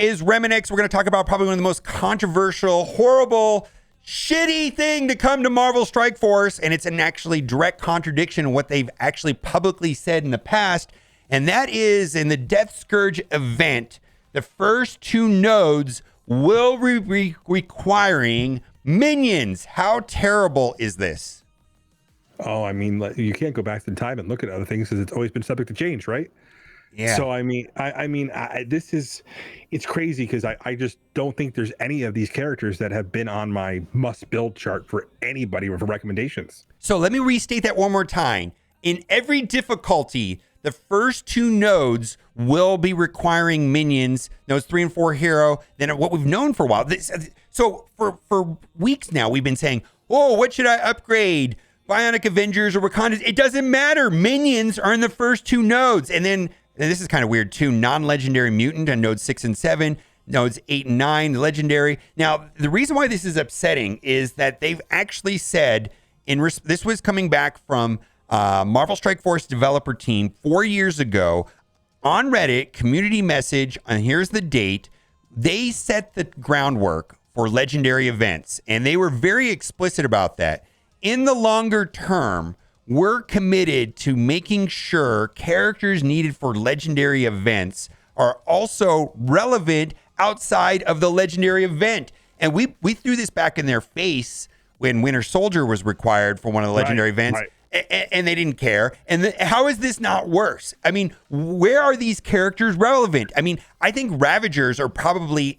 is Reminex. We're going to talk about probably one of the most controversial, horrible, shitty thing to come to Marvel Strike Force, and it's an actually direct contradiction of what they've actually publicly said in the past, and that is in the Death Scourge event, the first 2 nodes will be requiring minions. How terrible is this? Oh, I mean, you can't go back in time and look at other things because it's always been subject to change, right? Yeah. So I mean, it's crazy because I just don't think there's any of these characters that have been on my must build chart for anybody or for recommendations. So let me restate that one more time. In every difficulty, the first 2 nodes will be requiring minions. Nodes 3 and 4 hero. Then what we've known for a while. So for weeks now, we've been saying, oh, what should I upgrade? Bionic Avengers or Wakanda? It doesn't matter. Minions are in the first 2 nodes. And then, and this is kind of weird too, non-legendary mutant on nodes 6 and 7, nodes 8 and 9, legendary. Now, the reason why this is upsetting is that they've actually said, this was coming back from Marvel Strike Force developer team 4 years ago on Reddit, community message, and here's the date. They set the groundwork for legendary events, and they were very explicit about that. In the longer term, we're committed to making sure characters needed for legendary events are also relevant outside of the legendary event. And we threw this back in their face when Winter Soldier was required for one of the legendary events. And they didn't care. And how is this not worse? I mean, where are these characters relevant? I mean, I think Ravagers are probably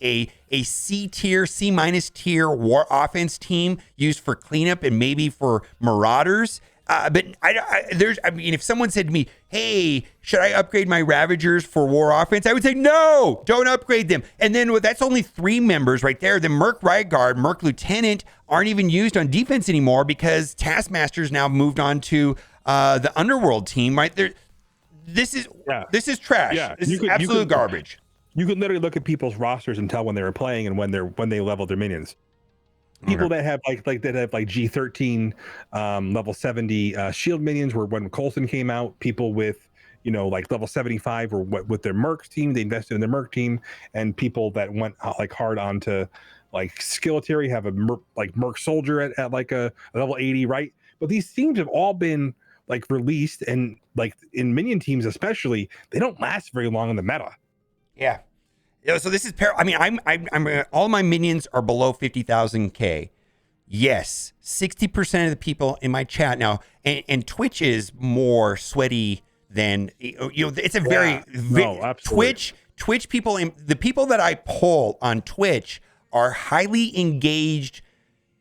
a C tier, C minus tier war offense team used for cleanup and maybe for Marauders. But I mean, if someone said to me, hey, should I upgrade my Ravagers for war offense? I would say, no, don't upgrade them. And then that's only 3 members right there. The Merc Riot Guard, Merc Lieutenant aren't even used on defense anymore because Taskmaster's now moved on to the Underworld team right there. This is trash. Yeah. This is absolute garbage. You could literally look at people's rosters and tell when they were playing and when they leveled their minions. People that have like G13 level 70 shield minions were when Coulson came out. People with like level 75 or with their Merc team, they invested in their Merc team, and people that went like hard onto like Skeletery have a Merc Soldier at like a level 80, right? But these teams have all been like released, and like in minion teams especially, they don't last very long in the meta. Yeah. So this is I mean, I'm all my minions are below 50,000 K. Yes, 60% of the people in my chat now, and Twitch is more sweaty than it's a very Twitch people. The people that I poll on Twitch are highly engaged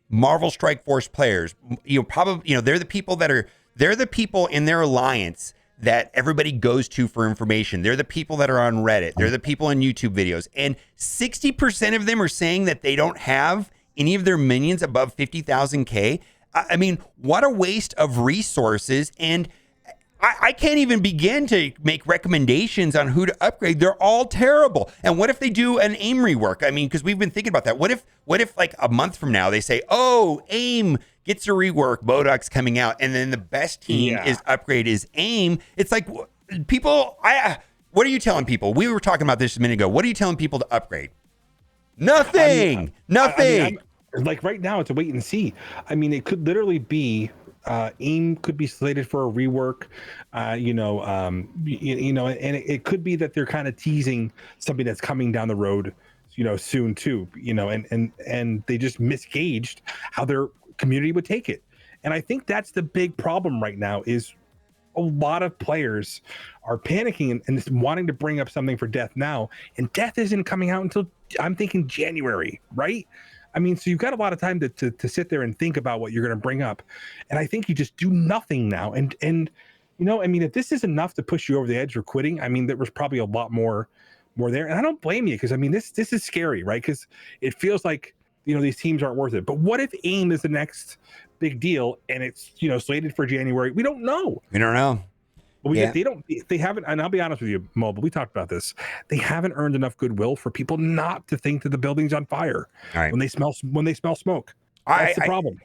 Marvel Strike Force players. They're the people in their alliance that everybody goes to for information. They're the people that are on Reddit. They're the people in YouTube videos. And 60% of them are saying that they don't have any of their minions above 50,000 K. I mean, what a waste of resources. And I can't even begin to make recommendations on who to upgrade. They're all terrible. And what if they do an AIM rework? I mean, because we've been thinking about that. What if like a month from now they say, oh, AIM gets a rework, Bodok's coming out, and then the best team is AIM. It's like people, what are you telling people? We were talking about this a minute ago. What are you telling people to upgrade? Nothing. Nothing. Like right now, it's a wait and see. I mean, it could literally be AIM could be slated for a rework, and it could be that they're kind of teasing something that's coming down the road, soon too, and they just misgauged how their community would take it. And I think that's the big problem right now is a lot of players are panicking and wanting to bring up something for Death now, and Death isn't coming out until I'm thinking January, right? I mean, so you've got a lot of time to sit there and think about what you're going to bring up. And I think you just do nothing now. And I mean, if this is enough to push you over the edge for quitting, I mean, there was probably a lot more there. And I don't blame you because, I mean, this is scary, right? Because it feels like, these teams aren't worth it. But what if AIM is the next big deal and it's, slated for January? We don't know. We don't know. But they haven't, and I'll be honest with you, Mo, but we talked about this. They haven't earned enough goodwill for people not to think that the building's on fire when they smell smoke. That's the problem.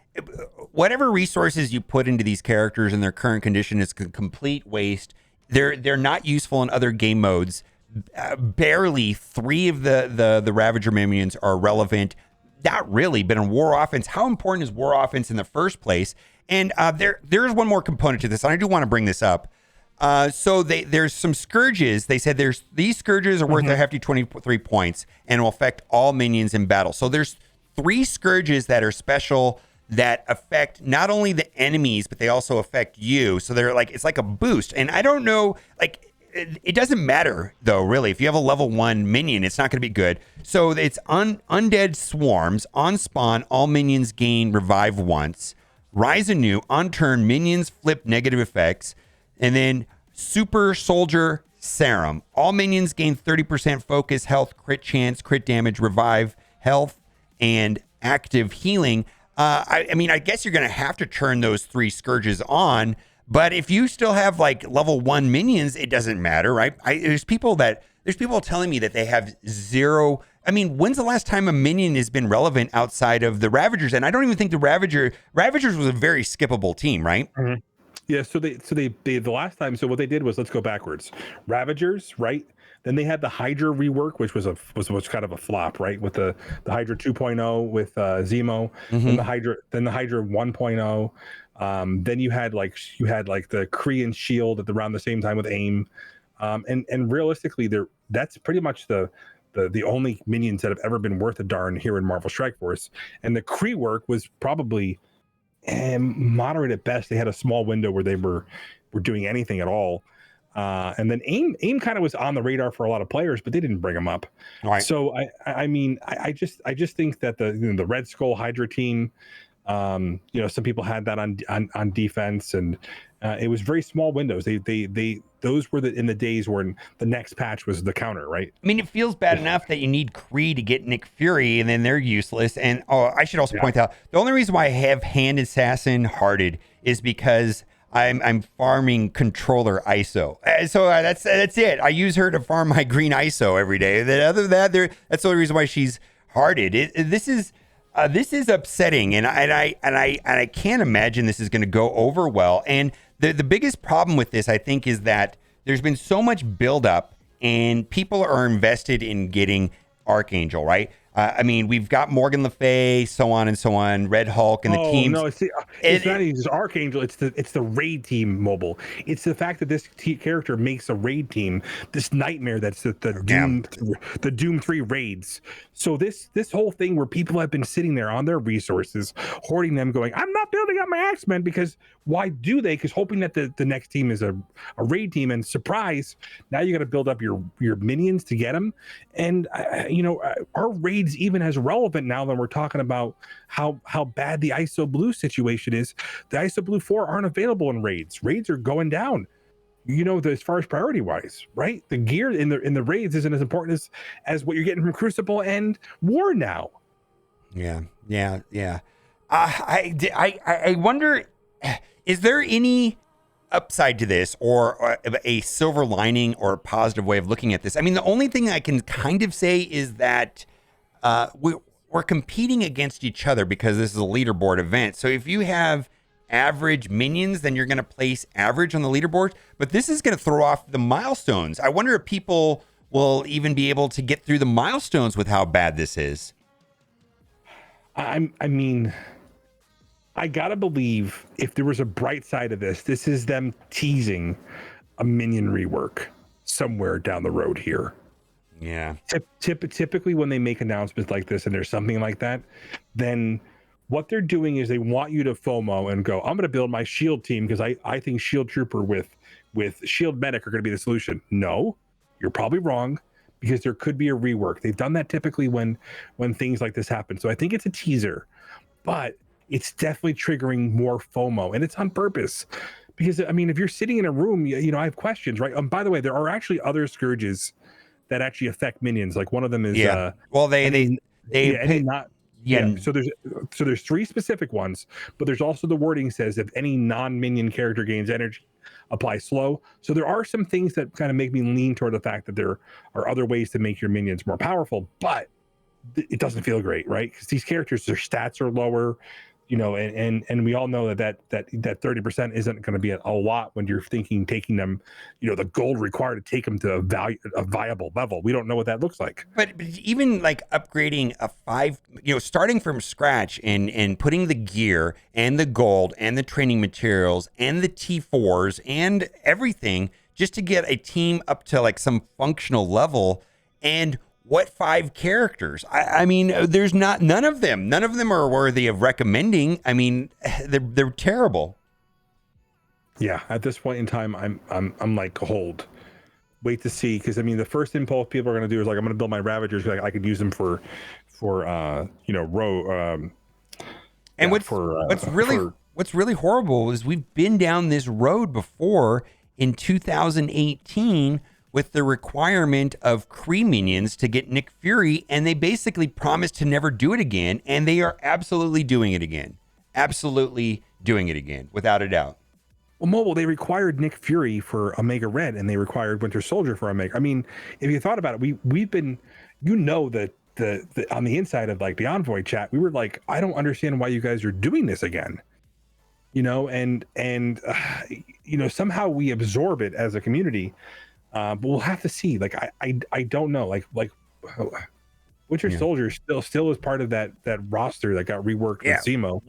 Whatever resources you put into these characters in their current condition is a complete waste. They're not useful in other game modes. barely 3 of the Ravager minions are relevant. Not really, but in war offense, how important is war offense in the first place? And there's one more component to this, and I do want to bring this up. So there's some scourges. They said these scourges are worth a hefty 23 points and will affect all minions in battle. So there's 3 scourges that are special that affect not only the enemies, but they also affect you. So they're like, it's like a boost. And I don't know, like, it doesn't matter though, really. If you have a level 1 minion, it's not going to be good. So it's undead swarms. On spawn, all minions gain revive once. Rise anew. On turn, minions flip negative effects. And then super soldier serum. All minions gain 30% focus, health, crit chance, crit damage, revive, health, and active healing. I mean, I guess you're going to have to turn those 3 scourges on, but if you still have like level 1 minions, it doesn't matter, right? There's people telling me that they have 0. I mean, when's the last time a minion has been relevant outside of the Ravagers? And I don't even think the Ravagers was a very skippable team, right? Mm-hmm. Yeah, so they the last time, so what they did was, let's go backwards. Ravagers, right? Then they had the Hydra rework, which was kind of a flop, right? With the Hydra 2.0 with Zemo, and the Hydra 1.0. Then you had like the Korean Shield around the same time with AIM, and realistically, that's pretty much the only minions that have ever been worth a darn here in Marvel Strike Force. And the Kree work was probably moderate at best. They had a small window where they were doing anything at all. And then AIM kind of was on the radar for a lot of players, but they didn't bring them up. Right. So I mean, I just think that the Red Skull Hydra team, some people had that on defense, and it was very small windows. Those were in the days when the next patch was the counter, right? I mean, it feels bad enough that you need Kree to get Nick Fury, and then they're useless. And I should also point out, the only reason why I have Hand Assassin hearted is because I'm farming controller ISO. So that's it. I use her to farm my green ISO every day. And then other than that, that's the only reason why she's hearted. This is upsetting, and I can't imagine this is going to go over well. And the biggest problem with this, I think, is that there's been so much buildup, and people are invested in getting Archangel, right? I mean, we've got Morgan Le Fay, so on and so on, Red Hulk, and the teams. No, it's not even just Archangel. It's the raid team mobile. It's the fact that this character makes a raid team this nightmare. That's the Doom 3 raids. So this whole thing where people have been sitting there on their resources, hoarding them, going, I'm not building up my X-Men, because why do they? Because hoping that the next team is a raid team, and surprise, now you got to build up your minions to get them. And our raids even as relevant now than we're talking about how bad the ISO Blue situation is. The ISO Blue 4 aren't available in raids. Raids are going down. As far as priority wise, right? The gear in the raids isn't as important as what you're getting from Crucible and War now. Yeah. I wonder, is there any upside to this, or a silver lining or a positive way of looking at this? I mean, the only thing I can kind of say is that we're competing against each other because this is a leaderboard event. So if you have average minions, then you're going to place average on the leaderboard. But this is going to throw off the milestones. I wonder if people will even be able to get through the milestones with how bad this is. I mean, I gotta believe if there was a bright side of this is them teasing a minion rework somewhere down the road here. Yeah. Typically when they make announcements like this and there's something like that, then what they're doing is they want you to FOMO and go, I'm going to build my shield team because I think shield trooper with shield medic are going to be the solution. No, you're probably wrong, because there could be a rework. They've done that typically when things like this happen. So I think it's a teaser, but it's definitely triggering more FOMO, and it's on purpose. Because I mean, if you're sitting in a room, I have questions, right? By the way, there are actually other scourges that actually affect minions. Like one of them is well, they So there's 3 specific ones, but there's also the wording says if any non-minion character gains energy, apply slow. So there are some things that kind of make me lean toward the fact that there are other ways to make your minions more powerful, but it doesn't feel great, right? Because these characters, their stats are lower, you know, and we all know that 30% isn't going to be a lot when you're thinking taking them, you know, the gold required to take them to a viable level. We don't know what that looks like. But even like upgrading a 5, you know, starting from scratch and putting the gear and the gold and the training materials and the T4s and everything just to get a team up to like some functional level. And what 5 characters? I mean, there's none of them are worthy of recommending. I mean, they're terrible. Yeah, at this point in time, I'm like, hold, wait to see, because I mean, the first impulse people are going to do is like, I'm going to build my Ravagers because I could use them for you know, And what's really horrible is we've been down this road before in 2018 with the requirement of Kree minions to get Nick Fury, and they basically promised to never do it again, and they are absolutely doing it again. Absolutely doing it again, without a doubt. Well, Mobile, they required Nick Fury for Omega Red, and they required Winter Soldier for Omega. I mean, if you thought about it, we've been, you know, that the on the inside of like the Envoy chat, we were like, I don't understand why you guys are doing this again, you know, and you know, somehow we absorb it as a community, but we'll have to see. Like, I don't know, like Winter Soldier still is part of that roster that got reworked with Zemo.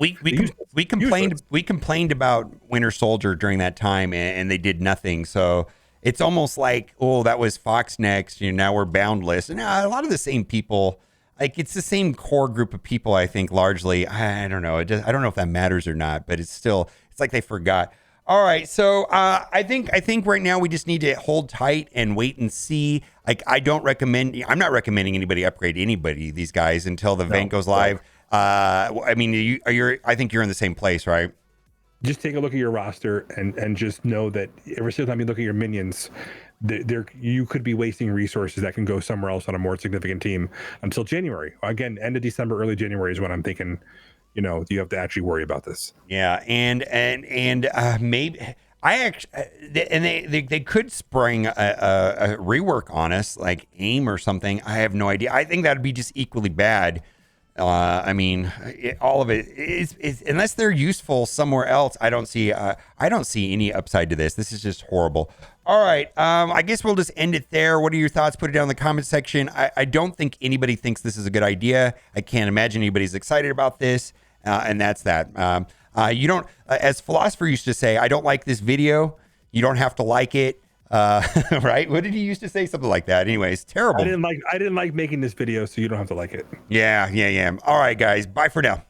We complained about Winter Soldier during that time, and they did nothing. So it's almost like, oh, that was Fox Next. You know, now we're Boundless, and a lot of the same people. Like, it's the same core group of people. I think largely. I don't know. I don't know if that matters or not, but it's like they forgot. All right, so I think right now we just need to hold tight and wait and see. Like, I'm not recommending anybody upgrade these guys until the event goes live. I mean, I think you're in the same place, right? Just take a look at your roster and just know that every single time you look at your minions, you could be wasting resources that can go somewhere else on a more significant team until January. Again, end of December, early January is when I'm thinking, you know, you have to actually worry about this. Yeah, and maybe they could spring a rework on us, like AIM or something. I have no idea. I think that'd be just equally bad. I mean, all of it is unless they're useful somewhere else. I don't see any upside to this. This is just horrible. All right, I guess we'll just end it there. What are your thoughts? Put it down in the comment section. I don't think anybody thinks this is a good idea. I can't imagine anybody's excited about this. And that's that. You don't, as Philosopher used to say, I don't like this video. You don't have to like it. Right? What did he used to say? Something like that. Anyways, terrible. I didn't like making this video, so you don't have to like it. Yeah. All right, guys. Bye for now.